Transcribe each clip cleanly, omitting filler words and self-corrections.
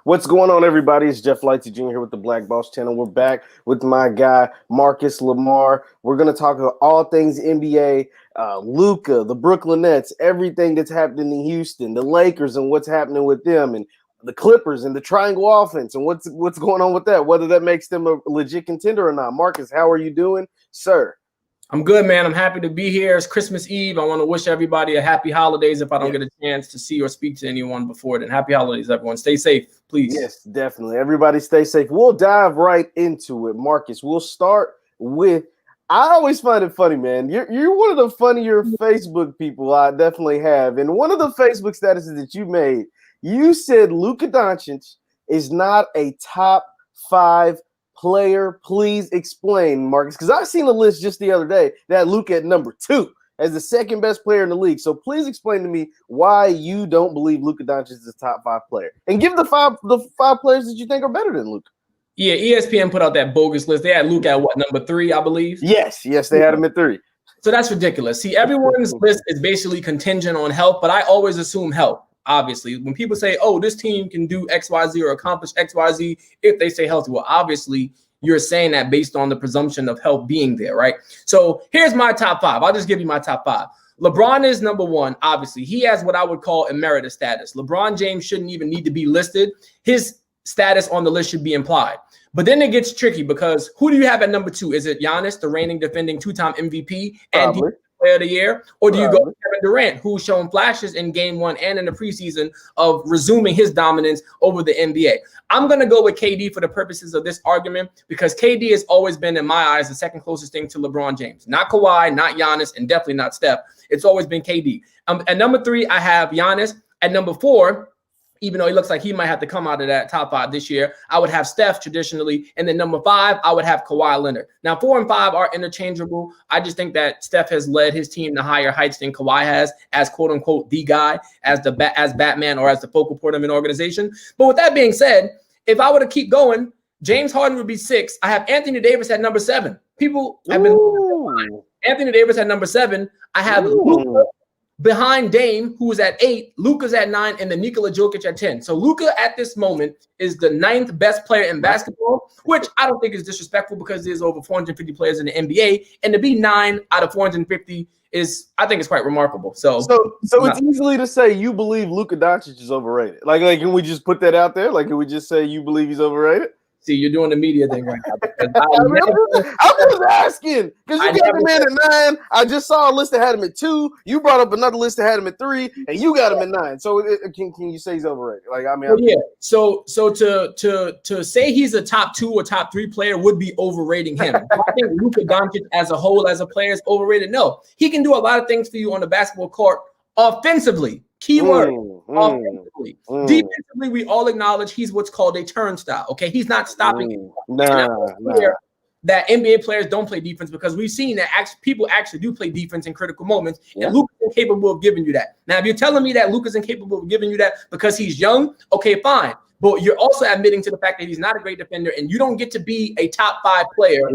What's going on, everybody? It's Jeff Lightsy Jr. here with the Black Boss Channel. We're back with my guy, Marcus Lamar. We're going to talk about all things NBA, Luka, the Brooklyn Nets, everything that's happening in Houston, the Lakers and what's happening with them, and the Clippers and the triangle offense and what's going on with that, whether that makes them a legit contender or not. Marcus, how are you doing, sir? I'm good, man. I'm happy to be here. It's Christmas Eve. I want to wish everybody a happy holidays if I don't get a chance to see or speak to anyone before then. Happy holidays, everyone. Stay safe, please. Yes, definitely. Everybody stay safe. We'll dive right into it, Marcus. We'll start with – I always find it funny, man. You're one of the funnier Facebook people I definitely have. And one of the Facebook statuses that you made, you said Luka Doncic is not a top 5 player. Please explain, Marcus, because I seen a list just the other day that Luka at number 2 as the second best player in the league. So please explain to me why you don't believe Luka Doncic is a top 5 player, and give the five players that you think are better than Luka. Yeah, ESPN put out that bogus list. They had Luka at what, number 3, I believe. Yes, they had him at 3. So that's ridiculous. See, everyone's list is basically contingent on health, but I always assume health. Obviously, when people say, oh, this team can do XYZ or accomplish XYZ if they stay healthy, well, obviously, you're saying that based on the presumption of health being there, right? So here's my top 5. I'll just give you my top 5. LeBron is number 1. Obviously, he has what I would call emeritus status. LeBron James shouldn't even need to be listed. His status on the list should be implied. But then it gets tricky because who do you have at number 2? Is it Giannis, the reigning defending 2-time MVP and Player of the Year? Or do you go with Kevin Durant, who's shown flashes in Game 1 and in the preseason of resuming his dominance over the NBA? I'm going to go with KD for the purposes of this argument because KD has always been, in my eyes, the second closest thing to LeBron James. Not Kawhi, not Giannis, and definitely not Steph. It's always been KD. At number 3, I have Giannis. At number 4, even though he looks like he might have to come out of that top 5 this year, I would have Steph traditionally. And then number 5, I would have Kawhi Leonard. Now, 4 and 5 are interchangeable. I just think that Steph has led his team to higher heights than Kawhi has as quote unquote the guy, as Batman, or as the focal point of an organization. But with that being said, if I were to keep going, James Harden would be 6. I have Anthony Davis at number 7. People have been Anthony Davis at number 7. I have Luka behind Dame, who is at 8, Luka's at 9, and then Nikola Jokic at 10. So Luka at this moment is the 9th best player in basketball, which I don't think is disrespectful because there's over 450 players in the NBA, and to be 9 out of 450 I think it's quite remarkable. So it's easily to say you believe Luka Doncic is overrated. Like, can we just put that out there? Like, can we just say you believe he's overrated? See, you're doing the media thing right now. I'm just asking because you got him in at 9. I just saw a list that had him at 2. You brought up another list that had him at 3, and you got him at 9. So can you say he's overrated? Like, I mean, yeah. So to say he's a top 2 or top 3 player would be overrating him. I think Luka Doncic as a whole, as a player, is overrated. No, he can do a lot of things for you on the basketball court offensively. Keyword, offensively. Defensively, we all acknowledge he's what's called a turnstile. Okay, he's not stopping you. That NBA players don't play defense because we've seen that people actually do play defense in critical moments, and Luka's incapable of giving you that. Now, if you're telling me that Luka's incapable of giving you that because he's young, okay, fine. But you're also admitting to the fact that he's not a great defender, and you don't get to be a top 5 player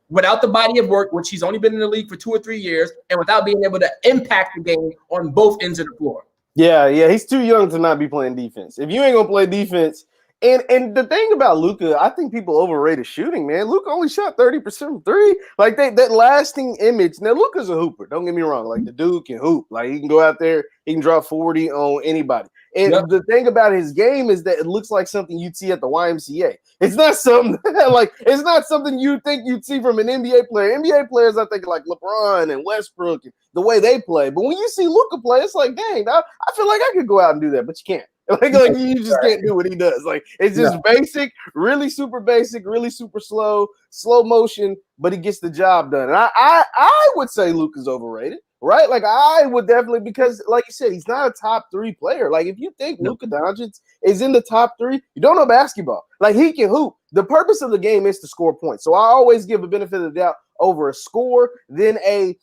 without the body of work, which he's only been in the league for 2 or 3 years, and without being able to impact the game on both ends of the floor. Yeah, he's too young to not be playing defense. If you ain't gonna play defense, and the thing about Luka, I think people overrate his shooting, man. Luka only shot 30% from 3. Like that lasting image. Now Luka's a hooper. Don't get me wrong. Like the dude can hoop. Like he can go out there, he can drop 40 on anybody. And the thing about his game is that it looks like something you'd see at the YMCA. It's not something it's not something you think you'd see from an NBA player. NBA players, I think like LeBron and Westbrook and the way they play. But when you see Luka play, it's like, dang, I feel like I could go out and do that, but you can't. Like you just can't do what he does. Like it's just basic, really super basic, really super slow motion, but he gets the job done. And I would say Luka's overrated. Right? Like I would definitely, because like you said, he's not a top 3 player. Like if you think Luka Doncic is in the top 3, you don't know basketball. Like he can hoop. The purpose of the game is to score points. So I always give a benefit of the doubt over a score than a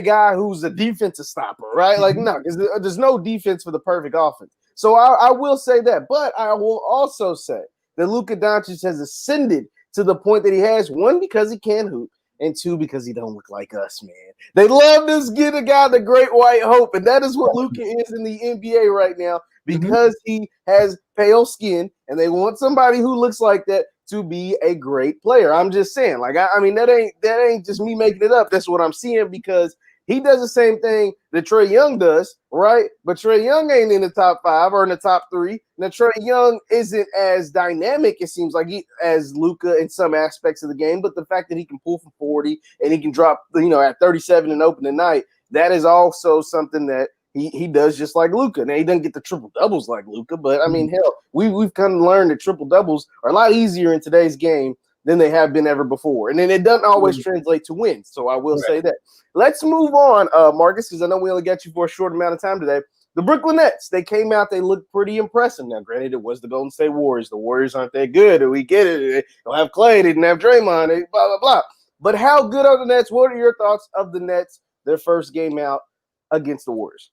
guy who's a defensive stopper, right? Like no, there's no defense for the perfect offense. So I will say that, but I will also say that Luka Doncic has ascended to the point that he has, 1, because he can hoop, and 2, because he don't look like us, man. They love to get a guy the great white hope, and that is what Luka is in the NBA right now because he has pale skin and they want somebody who looks like that to be a great player. I'm just saying, like, I mean, that ain't just me making it up. That's what I'm seeing because he does the same thing that Trae Young does, right? But Trae Young ain't in the top 5 or in the top 3. Now, Trae Young isn't as dynamic, it seems like, as Luka in some aspects of the game. But the fact that he can pull from 40 and he can drop, at 37 and open the night, that is also something that he does just like Luka. Now, he doesn't get the triple doubles like Luka, but I mean, hell, we've kind of learned that triple doubles are a lot easier in today's game than they have been ever before. And then it doesn't always translate to wins. So I will say that. Let's move on, Marcus, because I know we only got you for a short amount of time today. The Brooklyn Nets, they came out, they looked pretty impressive. Now, granted, it was the Golden State Warriors. The Warriors aren't that good. We get it. They don't have Clay. They didn't have Draymond. They blah, blah, blah. But how good are the Nets? What are your thoughts of the Nets, their first game out against the Warriors?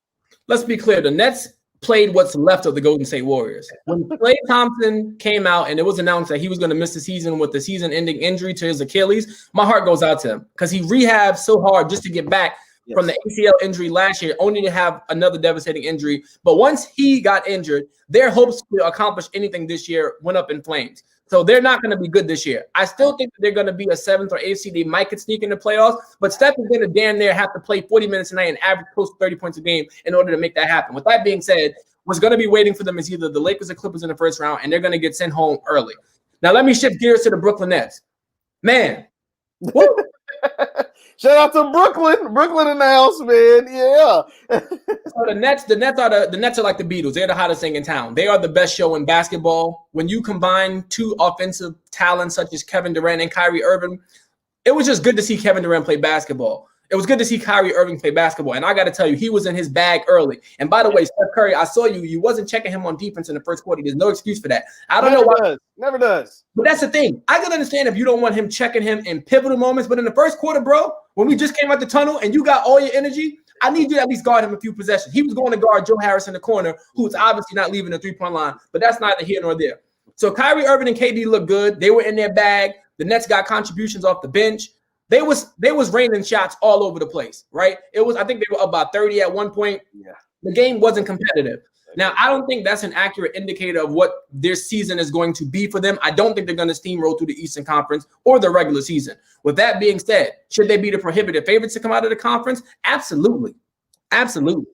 Let's be clear. The Nets played what's left of the Golden State Warriors. When Klay Thompson came out and it was announced that he was going to miss the season with the season-ending injury to his Achilles, my heart goes out to him because he rehabbed so hard just to get back from the ACL injury last year, only to have another devastating injury. But once he got injured, their hopes to accomplish anything this year went up in flames. So they're not going to be good this year. I still think that they're going to be a 7th or 8th seed. They might could sneak in the playoffs, but Steph is going to damn near have to play 40 minutes a night and average close to 30 points a game in order to make that happen. With that being said, what's going to be waiting for them is either the Lakers or Clippers in the first round, and they're going to get sent home early. Now, let me shift gears to the Brooklyn Nets. Man. Woo. Shout out to Brooklyn. Brooklyn in the house, man. Yeah. So the Nets are like the Beatles. They're the hottest thing in town. They are the best show in basketball. When you combine two offensive talents such as Kevin Durant and Kyrie Irving, it was just good to see Kevin Durant play basketball. It was good to see Kyrie Irving play basketball. And I got to tell you, he was in his bag early. And by the way, Steph Curry, I saw you. You wasn't checking him on defense in the first quarter. There's no excuse for that. I don't know why. Never does. But that's the thing. I can understand if you don't want him checking him in pivotal moments. But in the first quarter, bro, when we just came out the tunnel and you got all your energy, I need you to at least guard him a few possessions. He was going to guard Joe Harris in the corner, who's obviously not leaving the three-point line. But that's neither here nor there. So Kyrie Irving and KD look good. They were in their bag. The Nets got contributions off the bench. They was raining shots all over the place, right? I think they were about 30 at one point. Yeah. The game wasn't competitive. Now, I don't think that's an accurate indicator of what their season is going to be for them. I don't think they're going to steamroll through the Eastern Conference or the regular season. With that being said, should they be the prohibitive favorites to come out of the conference? Absolutely. Absolutely.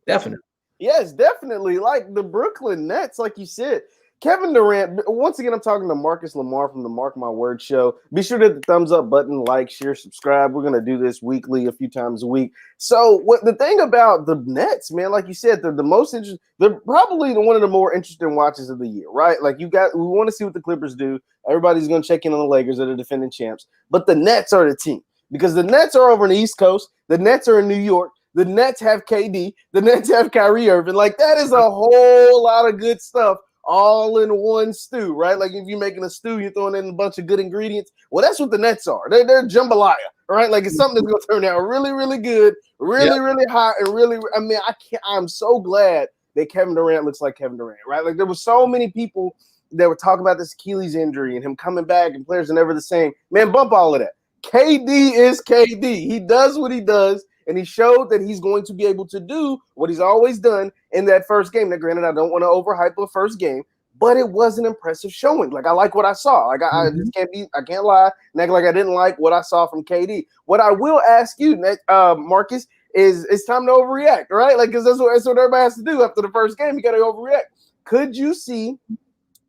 Definitely. Yes, definitely. Like the Brooklyn Nets, like you said. Kevin Durant, once again, I'm talking to Marcus Lamar from the Mark My Word show. Be sure to hit the thumbs up button, like, share, subscribe. We're going to do this weekly, a few times a week. So the thing about the Nets, man, like you said, they're the most interesting. They're probably one of the more interesting watches of the year, right? Like we want to see what the Clippers do. Everybody's going to check in on the Lakers that are defending champs. But the Nets are the team because the Nets are over on the East Coast. The Nets are in New York. The Nets have KD. The Nets have Kyrie Irving. Like that is a whole lot of good stuff. All in one stew, right? Like if you're making a stew, you're throwing in a bunch of good ingredients. Well, that's what the Nets are. They're jambalaya, right? Like it's something that's going to turn out really, really good, really hot, and really. I mean, I'm so glad that Kevin Durant looks like Kevin Durant, right? Like there were so many people that were talking about this Achilles injury and him coming back, and players are never the same. Man, bump all of that. KD is KD. He does what he does. And he showed that he's going to be able to do what he's always done in that first game. Now, granted, I don't want to overhype a first game, but it was an impressive showing. Like I like what I saw. Like I just can't lie and act like I didn't like what I saw from KD. What I will ask you, Marcus, is it's time to overreact, right? Like because that's what everybody has to do after the first game. You got to overreact. Could you see,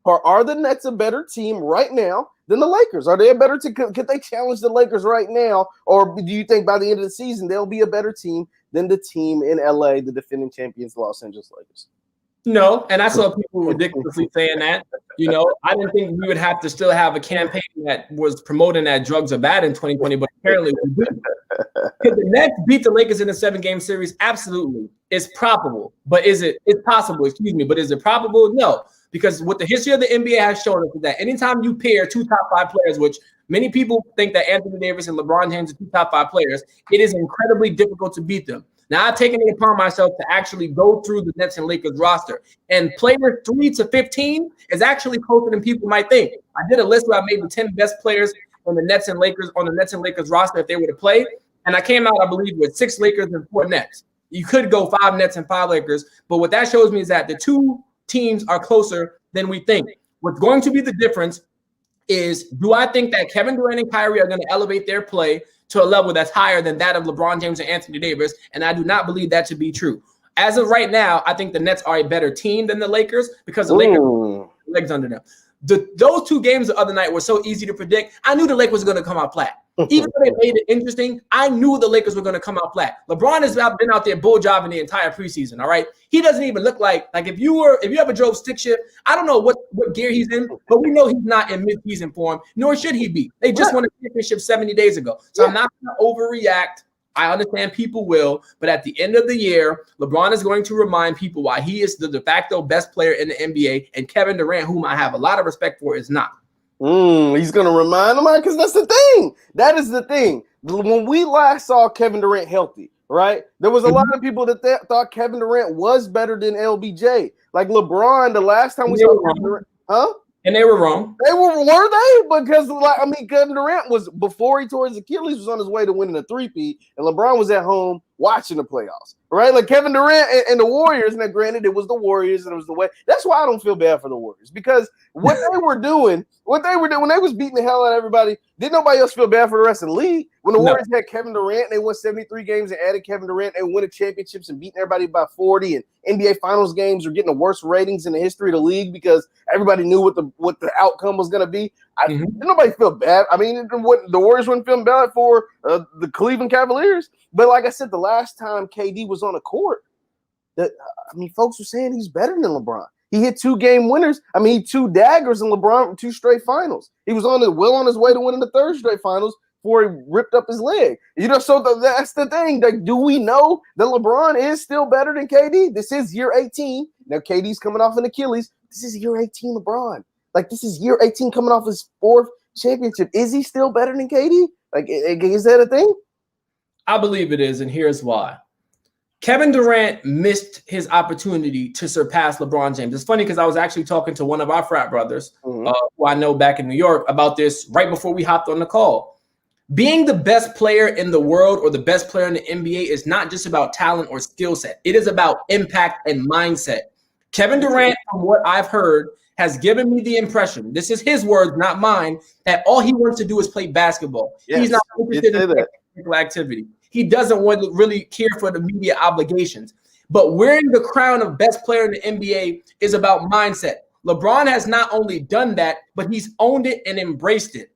or are the Nets a better team right now than the Lakers? Are they a better team? Could they challenge the Lakers right now? Or do you think by the end of the season, they'll be a better team than the team in LA, the defending champions, Los Angeles Lakers? No, and I saw people ridiculously saying that. You know, I didn't think we would have to still have a campaign that was promoting that drugs are bad in 2020, but apparently we do. Could the Nets beat the Lakers in a 7-game series? Absolutely. It's probable. But it's possible, but is it probable? No. Because what the history of the NBA has shown us is that anytime you pair two top 5 players, which many people think that Anthony Davis and LeBron James are 2 top 5 players, it is incredibly difficult to beat them. Now, I've taken it upon myself to actually go through the Nets and Lakers roster. And player 3 to 15 is actually closer than people might think. I did a list where I made the 10 best players on the Nets and Lakers roster if they were to play. And I came out, I believe, with 6 Lakers and 4 Nets. You could go 5 Nets and 5 Lakers. But what that shows me is that the 2 teams are closer than we think. What's going to be the difference is, do I think that Kevin Durant and Kyrie are going to elevate their play to a level that's higher than that of LeBron James and Anthony Davis? And I do not believe that to be true. As of right now, I think the Nets are a better team than the Lakers because the Lakers have legs under them. Those two games the other night were so easy to predict. I knew the Lakers was going to come out flat. Even though they made it interesting, I knew the Lakers were going to come out flat. LeBron has been out there bull jobbing the entire preseason, all right? He doesn't even look like if you ever drove stick shift, I don't know what gear he's in, but we know he's not in mid-season form, nor should he be. They just won a championship 70 days ago. So I'm not going to overreact. I understand people will, but at the end of the year, LeBron is going to remind people why he is the de facto best player in the NBA, and Kevin Durant, whom I have a lot of respect for, is not. He's going to remind them, because that's the thing. That is the thing. When we last saw Kevin Durant healthy, right, there was a lot of people that thought Kevin Durant was better than LBJ. Like LeBron, the last time we saw Kevin Durant, And they were wrong. Were they? Because Kevin Durant was, before he tore his Achilles, was on his way to winning a three-peat, and LeBron was at home watching the playoffs, right? Like Kevin Durant and the Warriors. Now, granted, it was the Warriors and it was the way. That's why I don't feel bad for the Warriors, because what they were doing when they was beating the hell out of everybody, didn't nobody else feel bad for the rest of the league. When the Warriors had Kevin Durant, they won 73 games and added Kevin Durant, they winning championships and beating everybody by 40. And NBA Finals games were getting the worst ratings in the history of the league because everybody knew what the outcome was going to be. Didn't nobody feel bad. I mean, the Warriors wouldn't feel bad for the Cleveland Cavaliers. But like I said, the last time KD was on the court, folks were saying he's better than LeBron. He hit 2 game winners. He 2 daggers in LeBron, 2 straight finals. He was on his way to winning the 3rd straight finals before he ripped up his leg. So that's the thing. Like, do we know that LeBron is still better than KD? This is year 18. Now KD's coming off an Achilles. This is year 18 LeBron. Like, this is year 18 coming off his 4th championship. Is he still better than KD? Like, is that a thing? I believe it is, and here's why. Kevin Durant missed his opportunity to surpass LeBron James. It's funny because I was actually talking to one of our frat brothers, who I know back in New York, about this right before we hopped on the call. Being the best player in the world or the best player in the NBA is not just about talent or skill set. It is about impact and mindset. Kevin Durant, from what I've heard, has given me the impression, this is his words, not mine, that all he wants to do is play basketball. Yes, he's not interested in physical activity. He doesn't want to really care for the media obligations. But wearing the crown of best player in the NBA is about mindset. LeBron has not only done that, but he's owned it and embraced it.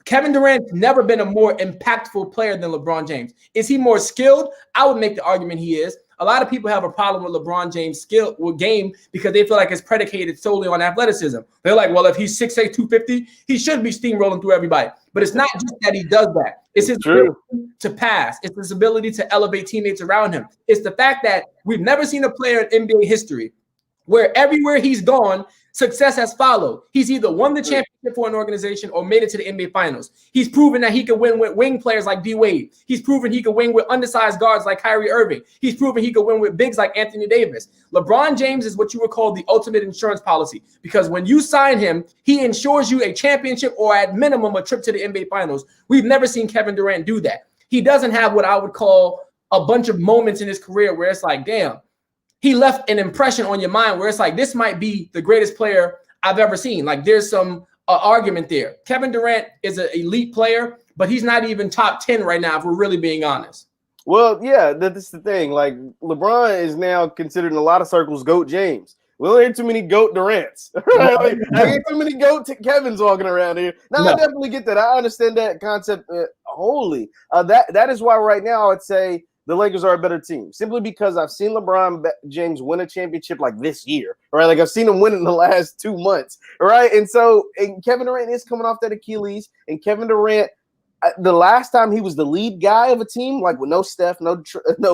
Kevin Durant's never been a more impactful player than LeBron James. Is he more skilled? I would make the argument he is. A lot of people have a problem with LeBron James' game because they feel like it's predicated solely on athleticism. They're like, well, if he's 6'8", 250, he should be steamrolling through everybody. But it's not just that he does that. It's his ability to pass. It's his ability to elevate teammates around him. It's the fact that we've never seen a player in NBA history where everywhere he's gone, success has followed. He's either won the championship for an organization or made it to the NBA Finals. He's proven that he can win with wing players like D Wade. He's proven he can win with undersized guards like Kyrie Irving. He's proven he can win with bigs like Anthony Davis. LeBron James is what you would call the ultimate insurance policy, because when you sign him, he insures you a championship or at minimum a trip to the NBA Finals. We've never seen Kevin Durant do that. He doesn't have what I would call a bunch of moments in his career where it's like, damn, he left an impression on your mind where it's like, this might be the greatest player I've ever seen. Like, there's some argument there. Kevin Durant is an elite player, but he's not even top 10 right now, if we're really being honest. Well, yeah, that's the thing. Like, LeBron is now considered in a lot of circles GOAT James. We don't hear too many GOAT Durants. Right? I hear too many GOAT Kevins walking around here. No, I definitely get that. I understand that concept wholly. That is why right now I'd say the Lakers are a better team, simply because I've seen LeBron James win a championship like this year, right? Like, I've seen him win in the last 2 months, right? And Kevin Durant is coming off that Achilles, and Kevin Durant, the last time he was the lead guy of a team, like with no Steph, no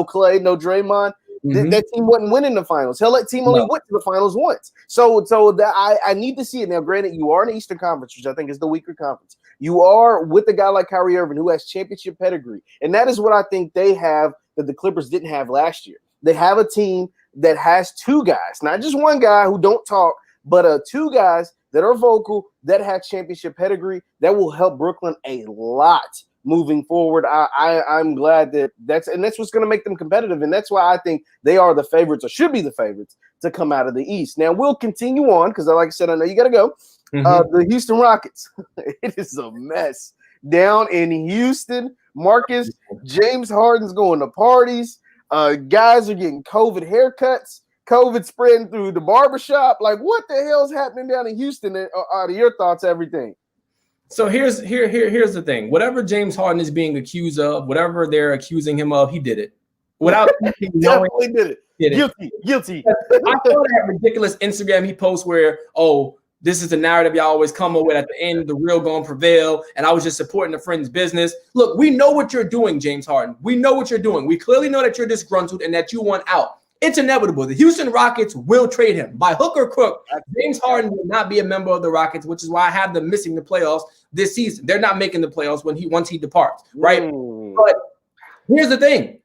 Clay, no Draymond, that team wasn't winning the finals. Hell, that team only went to the finals once. So that I need to see it. Now, granted, you are in the Eastern Conference, which I think is the weaker conference. You are with a guy like Kyrie Irving, who has championship pedigree. And that is what I think they have that the Clippers didn't have last year. They have a team that has 2 guys, not just one guy who don't talk, but 2 guys that are vocal, that have championship pedigree, that will help Brooklyn a lot moving forward. I'm glad that's what's going to make them competitive, and that's why I think they are the favorites, or should be the favorites, to come out of the East. Now we'll continue on because, like I said, I know you got to go. The Houston Rockets, it is a mess down in Houston. Marcus, James Harden's going to parties. Guys are getting COVID haircuts. COVID spreading through the barbershop. Like, what the hell is happening down in Houston? Out of your thoughts, everything. So here's the thing. Whatever James Harden is being accused of, whatever they're accusing him of, he did it. Without definitely did it. Guilty. I saw that ridiculous Instagram he posts where, this is the narrative y'all always come up with at the end, the real gonna prevail, and I was just supporting a friend's business. Look, we know what you're doing, James Harden. We know what you're doing. We clearly know that you're disgruntled and that you want out. It's inevitable. The Houston Rockets will trade him. By hook or crook, James Harden will not be a member of the Rockets, which is why I have them missing the playoffs this season. They're not making the playoffs once he departs, right? But here's the thing.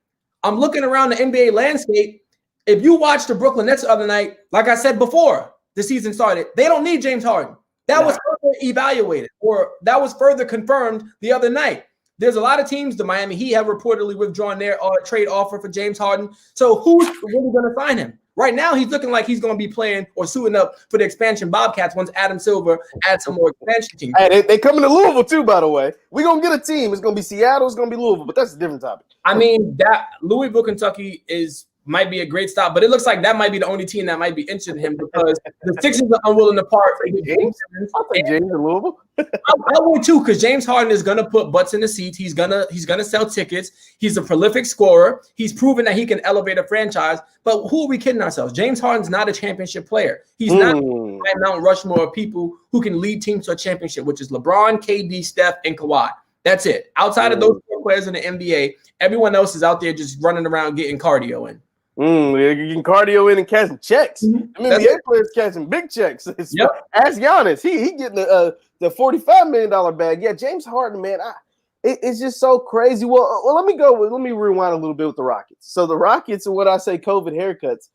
I'm looking around the NBA landscape. If you watched the Brooklyn Nets the other night, like I said before, the season started, they don't need James Harden. That was further evaluated, or that was further confirmed the other night. There's a lot of teams, the Miami Heat have reportedly withdrawn their trade offer for James Harden. So who's really going to sign him? Right now, he's looking like he's going to be playing or suiting up for the expansion Bobcats once Adam Silver adds some more expansion teams. Hey, they coming to Louisville too, by the way. We're going to get a team. It's going to be Seattle. It's going to be Louisville, but that's a different topic. I mean, that Louisville, Kentucky might be a great stop, but it looks like that might be the only team that might be interested in him because the Sixers are unwilling to part. James in Louisville. I would too, because James Harden is gonna put butts in the seats. He's gonna sell tickets. He's a prolific scorer. He's proven that he can elevate a franchise. But who are we kidding ourselves? James Harden's not a championship player. He's not Mount Rushmore of people who can lead teams to a championship, which is LeBron, KD, Steph, and Kawhi. That's it. Outside of those four players in the NBA, everyone else is out there just running around getting cardio in. You can cardio in and catching checks. I mean, NBA players catching big checks. Ask Giannis. He getting the $45 million bag. Yeah, James Harden, man, it's just so crazy. Well, let me rewind a little bit with the Rockets. So the Rockets, and what I say, COVID haircuts.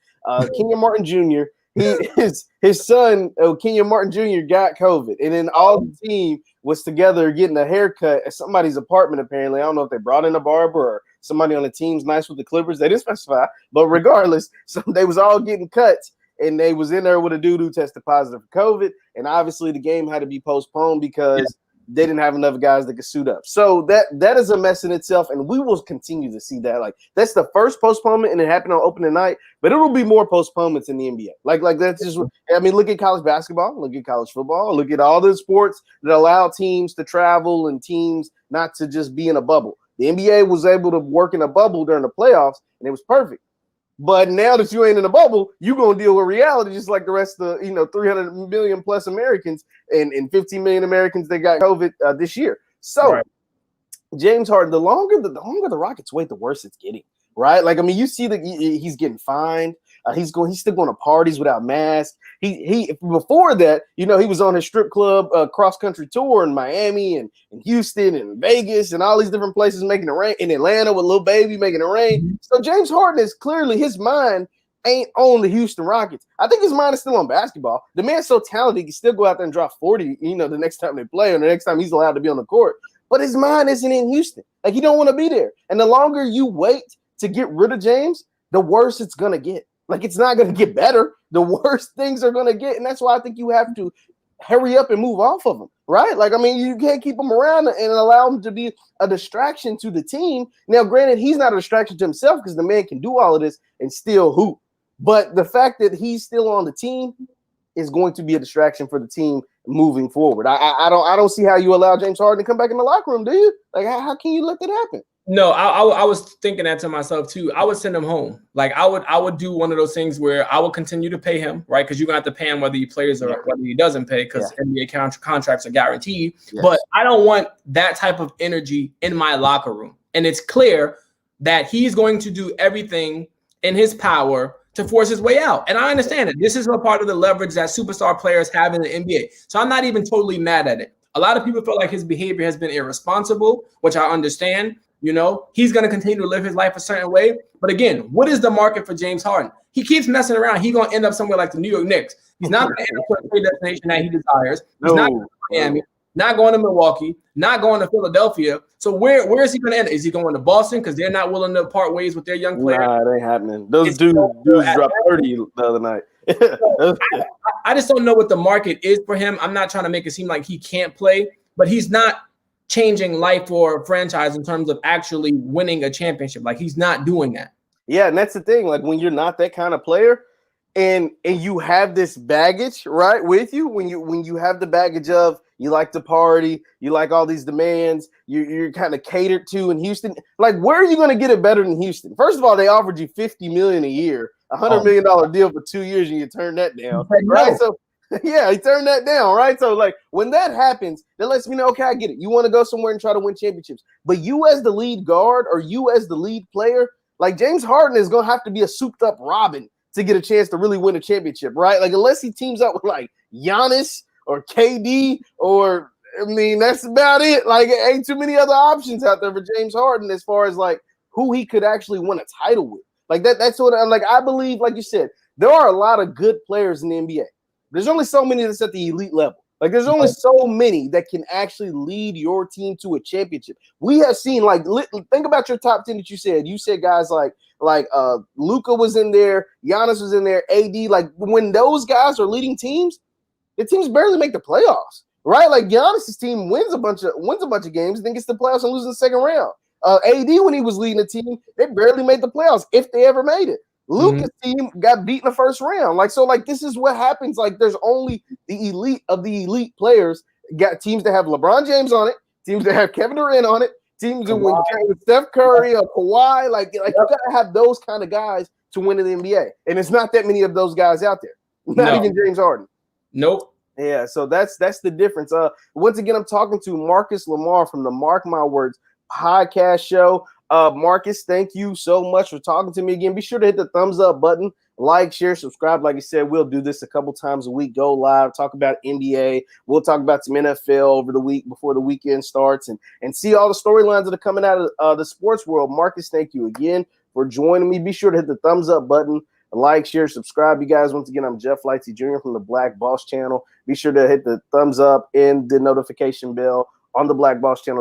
Kenyon Martin Jr., his son, Kenyon Martin Jr., got COVID, and then all the team was together getting a haircut at somebody's apartment. Apparently, I don't know if they brought in a barber or somebody on the team's nice with the Clippers. They didn't specify, but regardless, so they was all getting cuts, and they was in there with a dude who tested positive for COVID, and obviously the game had to be postponed because they didn't have enough guys that could suit up. So that is a mess in itself, and we will continue to see that. Like, that's the first postponement, and it happened on opening night, but it will be more postponements in the NBA. Like that's just, I mean, look at college basketball, look at college football, look at all the sports that allow teams to travel and teams not to just be in a bubble. The NBA was able to work in a bubble during the playoffs, and it was perfect. But now that you ain't in a bubble, you're going to deal with reality just like the rest of the 300 million plus Americans and 15 million Americans that got COVID this year. So, James Harden, the longer the Rockets wait, the worse it's getting, right? Like, I mean, you see that he's getting fined. He's still going to parties without masks. He before that, he was on his strip club cross country tour in Miami and Houston and Vegas and all these different places making it rain. In Atlanta with Lil Baby making it rain. So James Harden is clearly, his mind ain't on the Houston Rockets. I think his mind is still on basketball. The man's so talented he can still go out there and drop 40. The next time they play or the next time he's allowed to be on the court. But his mind isn't in Houston. Like, he don't want to be there. And the longer you wait to get rid of James, the worse it's gonna get. Like, it's not going to get better. The worst things are going to get. And that's why I think you have to hurry up and move off of him, right? Like, I mean, you can't keep him around and allow him to be a distraction to the team. Now, granted, he's not a distraction to himself because the man can do all of this and still hoop. But the fact that he's still on the team is going to be a distraction for the team moving forward. I don't see how you allow James Harden to come back in the locker room, do you? Like, how can you let that happen? No, I was thinking that to myself too. I would send him home. Like, I would do one of those things where I would continue to pay him, right? Because you're gonna have to pay him whether he plays or whether he doesn't pay, because NBA contracts are guaranteed. Yes. But I don't want that type of energy in my locker room. And it's clear that he's going to do everything in his power to force his way out. And I understand it. This is a part of the leverage that superstar players have in the NBA. So I'm not even totally mad at it. A lot of people feel like his behavior has been irresponsible, which I understand. He's going to continue to live his life a certain way. But again, what is the market for James Harden? He keeps messing around. He's going to end up somewhere like the New York Knicks. He's not going to end up with a trade destination that he desires. He's not going to Miami. not going to Milwaukee, not going to Philadelphia. So where is he going to end? Is he going to Boston because they're not willing to part ways with their young players? Nah, it ain't happening. Those dudes dropped 30 the other night. So I just don't know what the market is for him. I'm not trying to make it seem like he can't play, but he's not changing life for a franchise in terms of actually winning a championship. Like, he's not doing that. Yeah, and that's the thing. Like, when you're not that kind of player, and you have this baggage, right, with you, when you have the baggage of you like to party, you like all these demands, you're kind of catered to in Houston. Like, where are you going to get it better than Houston? First of all, they offered you $50 million a year, $100 million deal for 2 years, and you turned that down, right? So yeah, he turned that down, right? So like, when that happens, that lets me know, okay, I get it. You want to go somewhere and try to win championships, but you as the lead guard or you as the lead player, like James Harden is going to have to be a souped up Robin to get a chance to really win a championship, right? Like, unless he teams up with like Giannis or KD, or I mean, that's about it. Like, ain't too many other options out there for James Harden as far as like who he could actually win a title with. Like that's what I'm like. I believe, like you said, there are a lot of good players in the NBA. There's only so many that's at the elite level. Like, there's only so many that can actually lead your team to a championship. We have seen, like, think about your top 10 that you said. You said guys like Luka was in there, Giannis was in there, AD. Like, when those guys are leading teams, the teams barely make the playoffs, right? Like, Giannis's team wins a bunch of games, then gets the playoffs and loses the second round. AD, when he was leading the team, they barely made the playoffs if they ever made it. Luka's team got beat in the first round. Like, so, like, this is what happens. Like, there's only the elite of the elite players. Got teams that have LeBron James on it, teams that have Kevin Durant on it, teams that win with Steph Curry or Kawhi. Like you gotta have those kind of guys to win in the NBA. And it's not that many of those guys out there. Not even James Harden. Nope. Yeah, so that's the difference. Once again, I'm talking to Marcus Lamar from the Mark My Words podcast show. Marcus, thank you so much for talking to me again. Be sure to hit the thumbs up button, like, share, subscribe. Like I said, we'll do this a couple times a week. Go live, talk about NBA. We'll talk about some NFL over the week before the weekend starts, and see all the storylines that are coming out of the sports world. Marcus, thank you again for joining me. Be sure to hit the thumbs up button, like, share, subscribe. You guys, once again, I'm Jeff Lightsy Jr. from the Black Boss Channel. Be sure to hit the thumbs up and the notification bell on the Black Boss Channel.